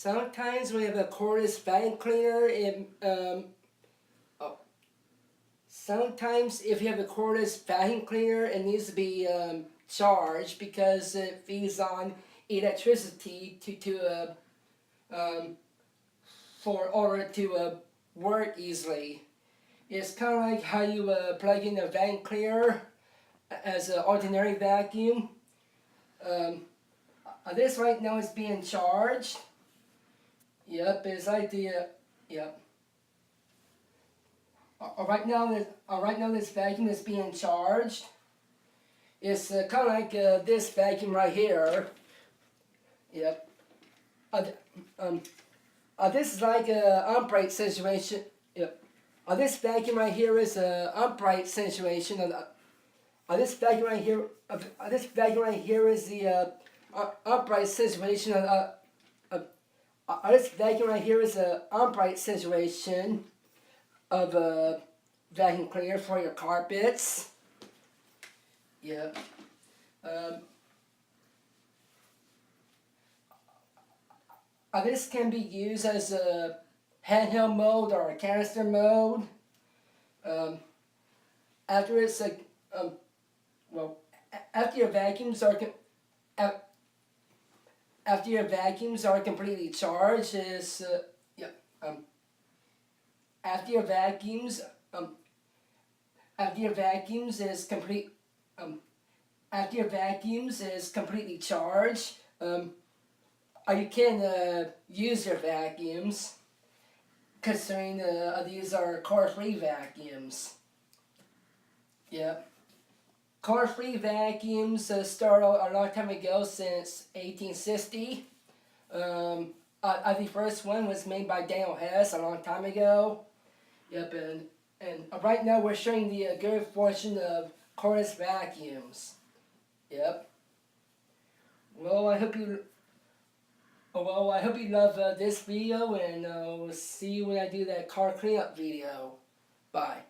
Sometimes we have a cordless vacuum cleaner. Sometimes if you have a cordless vacuum cleaner, it needs to be charged because it feeds on electricity for order to work easily. It's kind of like how you plug in a vacuum cleaner as an ordinary vacuum. This right now is being charged. Yep, it's like yep. Right now this vacuum is being charged. It's kind of like this vacuum right here. Yep. This is like an upright situation. Yep. This vacuum right here is an upright situation. This vacuum right here. This vacuum right here is the upright situation. This vacuum right here is an upright situation of a vacuum cleaner for your carpets. Yep. This can be used as a handheld mode or a canister mode. After it's after your vacuums are completely charged, after your vacuums is completely charged, you can use your vacuums, considering these are car-free vacuums. Yep. Car-free vacuums started a long time ago, since 1860. The first one was made by Daniel Hess a long time ago. Yep, and right now we're showing the good fortune of cordless vacuums. Yep. Well, I hope you love this video, and we'll see you when I do that car cleanup video. Bye.